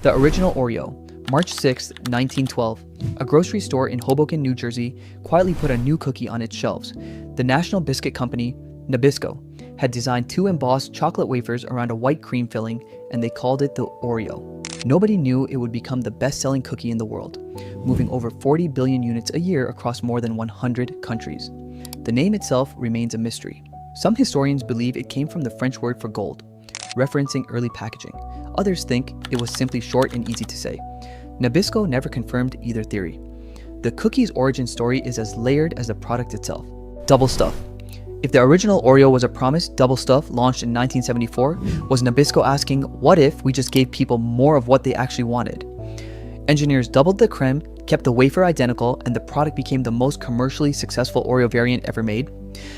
The original Oreo. March 6, 1912. A grocery store in Hoboken, New Jersey, quietly put a new cookie on its shelves. The national biscuit company, Nabisco, had designed 2 embossed chocolate wafers around a white cream filling, and they called it the Oreo. Nobody knew it would become the best-selling cookie in the world, moving over 40 billion units a year across more than 100 countries. The name itself remains a mystery. Some historians believe it came from the French word for gold, referencing early packaging. Others think it was simply short and easy to say. Nabisco never confirmed either theory. The cookie's origin story is as layered as the product itself. Double Stuf. If the original Oreo was a promise, Double Stuf, launched in 1974, was Nabisco asking, what if we just gave people more of what they actually wanted? Engineers doubled the creme, kept the wafer identical, and the product became the most commercially successful Oreo variant ever made.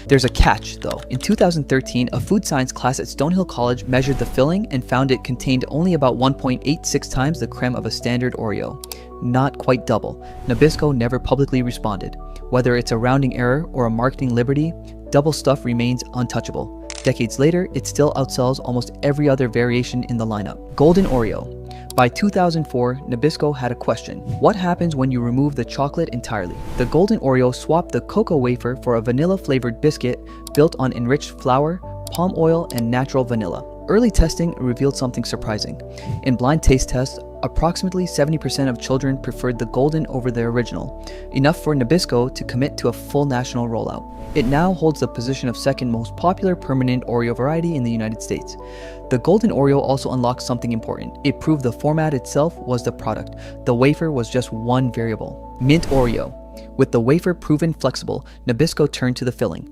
There's a catch, though. In 2013, a food science class at Stonehill College measured the filling and found it contained only about 1.86 times the creme of a standard Oreo. Not quite double. Nabisco never publicly responded. Whether it's a rounding error or a marketing liberty, Double Stuf remains untouchable. Decades later, it still outsells almost every other variation in the lineup. Golden Oreo. By 2004, Nabisco had a question. What happens when you remove the chocolate entirely? The Golden Oreo swapped the cocoa wafer for a vanilla-flavored biscuit built on enriched flour, palm oil, and natural vanilla. Early testing revealed something surprising. In blind taste tests, approximately 70% of children preferred the Golden over the original, enough for Nabisco to commit to a full national rollout. It now holds the position of second most popular permanent Oreo variety in the United States. The Golden Oreo also unlocked something important. It proved the format itself was the product. The wafer was just one variable. Mint Oreo. With the wafer proven flexible, Nabisco turned to the filling.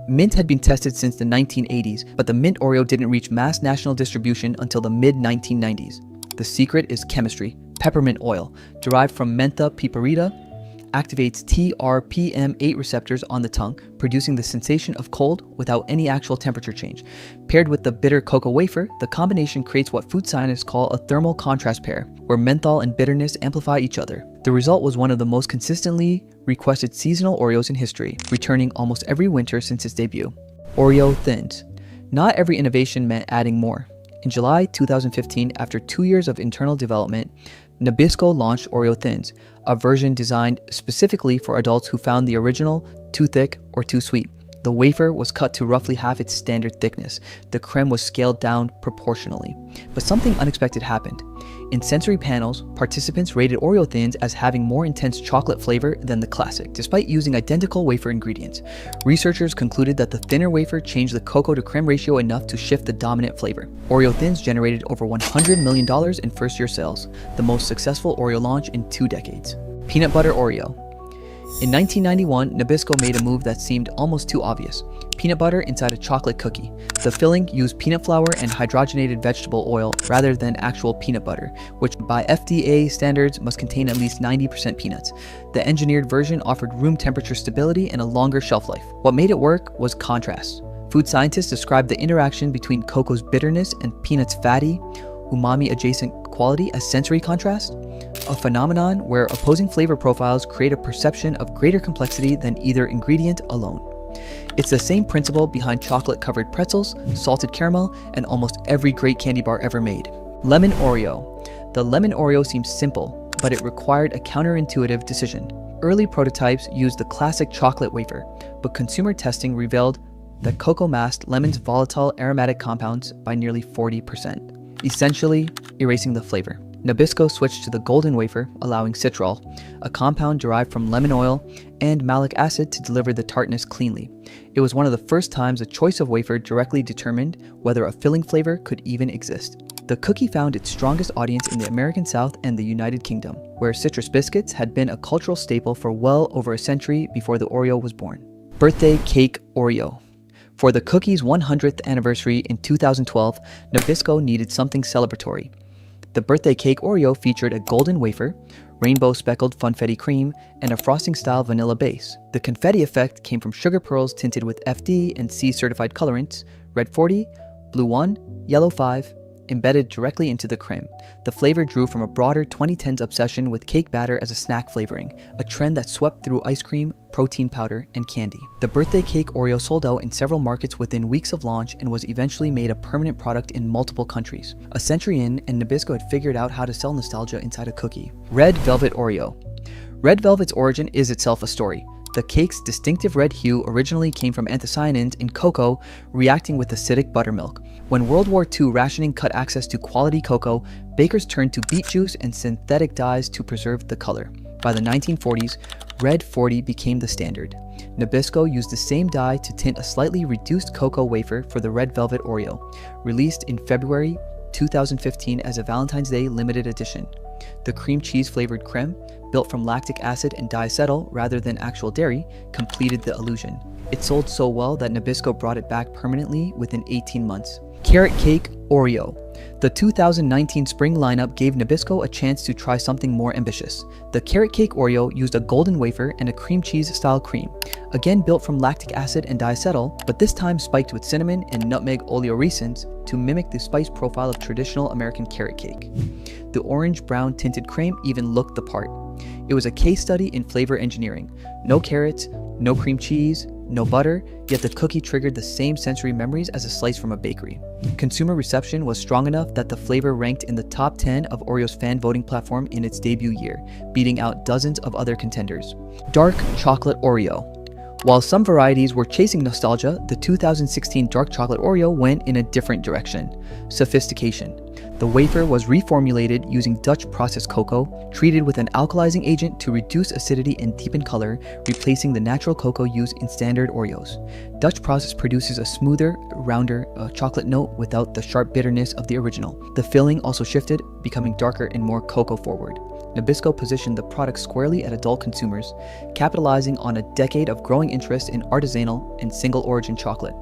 Mint had been tested since the 1980s, but the Mint Oreo didn't reach mass national distribution until the mid-1990s. The secret is chemistry. Peppermint oil, derived from Mentha piperita, activates TRPM8 receptors on the tongue, producing the sensation of cold without any actual temperature change. Paired with the bitter cocoa wafer, the combination creates what food scientists call a thermal contrast pair, where menthol and bitterness amplify each other. The result was one of the most consistently requested seasonal Oreos in history, returning almost every winter since its debut. Oreo Thins. Not every innovation meant adding more. In July 2015, after 2 years of internal development, Nabisco launched Oreo Thins, a version designed specifically for adults who found the original too thick or too sweet. The wafer was cut to roughly half its standard thickness. The creme was scaled down proportionally. But something unexpected happened. In sensory panels, participants rated Oreo Thins as having more intense chocolate flavor than the classic, despite using identical wafer ingredients. Researchers concluded that the thinner wafer changed the cocoa to creme ratio enough to shift the dominant flavor. Oreo Thins generated over $100 million in first-year sales, the most successful Oreo launch in 2 decades. Peanut Butter Oreo. In 1991, Nabisco made a move that seemed almost too obvious. Peanut butter inside a chocolate cookie. The filling used peanut flour and hydrogenated vegetable oil rather than actual peanut butter, which by FDA standards must contain at least 90% peanuts. The engineered version offered room temperature stability and a longer shelf life. What made it work was contrast. Food scientists described the interaction between cocoa's bitterness and peanuts' fatty, umami-adjacent quality as sensory contrast, a phenomenon where opposing flavor profiles create a perception of greater complexity than either ingredient alone. It's the same principle behind chocolate-covered pretzels, salted caramel, and almost every great candy bar ever made. Lemon Oreo. The Lemon Oreo seems simple, but it required a counterintuitive decision. Early prototypes used the classic chocolate wafer, but consumer testing revealed that cocoa masked lemon's volatile aromatic compounds by nearly 40%, essentially erasing the flavor. Nabisco switched to the golden wafer, allowing citrol, a compound derived from lemon oil, and malic acid to deliver the tartness cleanly. It was one of the first times a choice of wafer directly determined whether a filling flavor could even exist. The cookie found its strongest audience in the American South and the United Kingdom, where citrus biscuits had been a cultural staple for well over a century before the Oreo was born. Birthday Cake Oreo. For the cookie's 100th anniversary in 2012, Nabisco needed something celebratory. The birthday cake Oreo featured a golden wafer, rainbow speckled funfetti cream, and a frosting-style vanilla base. The confetti effect came from sugar pearls tinted with FD and C certified colorants, red 40, blue 1, yellow 5, embedded directly into the creme. The flavor drew from a broader 2010s obsession with cake batter as a snack flavoring, a trend that swept through ice cream, protein powder, and candy. The birthday cake Oreo sold out in several markets within weeks of launch and was eventually made a permanent product in multiple countries. A century in, and Nabisco had figured out how to sell nostalgia inside a cookie. Red Velvet Oreo. Red Velvet's origin is itself a story. The cake's distinctive red hue originally came from anthocyanins in cocoa reacting with acidic buttermilk. When World War II rationing cut access to quality cocoa, bakers turned to beet juice and synthetic dyes to preserve the color. By the 1940s, Red 40 became the standard. Nabisco used the same dye to tint a slightly reduced cocoa wafer for the Red Velvet Oreo, released in February 2015 as a Valentine's Day limited edition. The cream cheese flavored creme, built from lactic acid and diacetyl rather than actual dairy, completed the illusion. It sold so well that Nabisco brought it back permanently within 18 months. Carrot Cake Oreo. The 2019 spring lineup gave Nabisco a chance to try something more ambitious. The Carrot Cake Oreo used a golden wafer and a cream cheese style cream, again built from lactic acid and diacetyl, but this time spiked with cinnamon and nutmeg oleoricins to mimic the spice profile of traditional American carrot cake. The orange-brown tinted creme even looked the part. It was a case study in flavor engineering. No carrots, no cream cheese, no butter, yet the cookie triggered the same sensory memories as a slice from a bakery. Consumer reception was strong enough that the flavor ranked in the top 10 of Oreo's fan voting platform in its debut year, beating out dozens of other contenders. Dark Chocolate Oreo. While some varieties were chasing nostalgia, the 2016 Dark Chocolate Oreo went in a different direction: sophistication. The wafer was reformulated using Dutch processed cocoa, treated with an alkalizing agent to reduce acidity and deepen color, replacing the natural cocoa used in standard Oreos. Dutch process produces a smoother, rounder chocolate note without the sharp bitterness of the original. The filling also shifted, becoming darker and more cocoa forward. Nabisco positioned the product squarely at adult consumers, capitalizing on a decade of growing interest in artisanal and single-origin chocolate.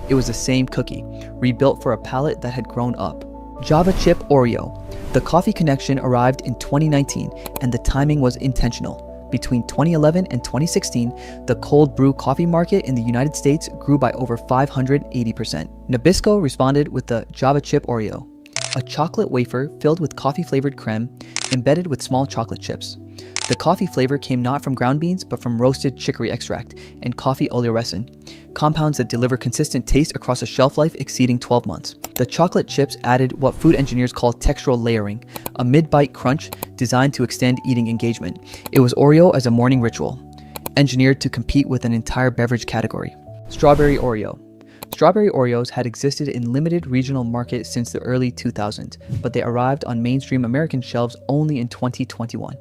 It was the same cookie, rebuilt for a palate that had grown up. Java Chip Oreo. The coffee connection arrived in 2019, and the timing was intentional. Between 2011 and 2016, the cold brew coffee market in the United States grew by over 580%. Nabisco responded with the Java Chip Oreo, a chocolate wafer filled with coffee-flavored creme embedded with small chocolate chips. The coffee flavor came not from ground beans, but from roasted chicory extract and coffee oleoresin, compounds that deliver consistent taste across a shelf life exceeding 12 months. The chocolate chips added what food engineers call textural layering, a mid-bite crunch designed to extend eating engagement. It was Oreo as a morning ritual, engineered to compete with an entire beverage category. Strawberry Oreo. Strawberry Oreos had existed in limited regional markets since the early 2000s, but they arrived on mainstream American shelves only in 2021,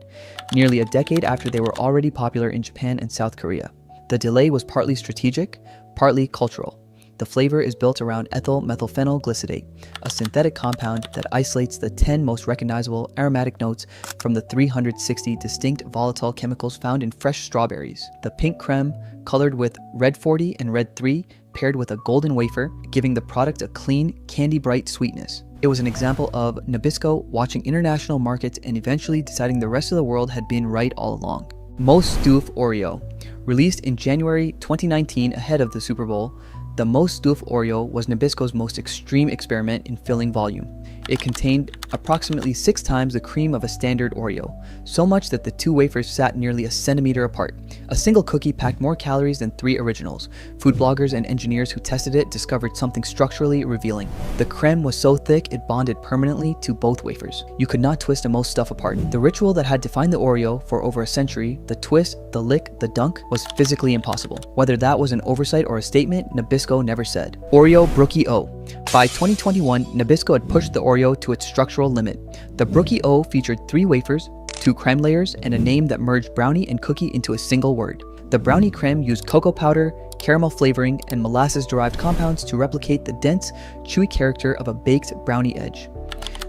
nearly a decade after they were already popular in Japan and South Korea. The delay was partly strategic, partly cultural. The flavor is built around ethyl methylphenyl glycidate, a synthetic compound that isolates the 10 most recognizable aromatic notes from the 360 distinct volatile chemicals found in fresh strawberries. The pink creme, colored with Red 40 and Red 3, paired with a golden wafer, giving the product a clean, candy-bright sweetness. It was an example of Nabisco watching international markets and eventually deciding the rest of the world had been right all along. Most Stuf Oreo. Released in January 2019 ahead of the Super Bowl, the Most Stuf Oreo was Nabisco's most extreme experiment in filling volume. It contained approximately 6 times the cream of a standard Oreo, so much that the two wafers sat nearly a centimeter apart. A single cookie packed more calories than 3 originals. Food bloggers and engineers who tested it discovered something structurally revealing. The creme was so thick it bonded permanently to both wafers. You could not twist the most stuff apart. The ritual that had defined the Oreo for over a century, the twist, the lick, the dunk, was physically impossible. Whether that was an oversight or a statement, Nabisco never said. Oreo Brookie-O. By 2021, Nabisco had pushed the Oreo to its structural limit. The Brookie-O featured 3 wafers, 2 creme layers, and a name that merged brownie and cookie into a single word. The brownie creme used cocoa powder, caramel flavoring, and molasses-derived compounds to replicate the dense, chewy character of a baked brownie edge.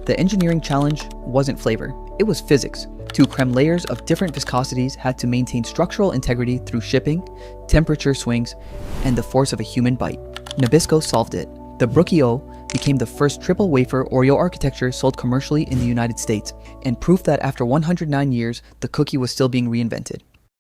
The engineering challenge wasn't flavor, it was physics. 2 creme layers of different viscosities had to maintain structural integrity through shipping, temperature swings, and the force of a human bite. Nabisco solved it. The Brookie-O became the first triple wafer Oreo architecture sold commercially in the United States, and proof that after 109 years, the cookie was still being reinvented.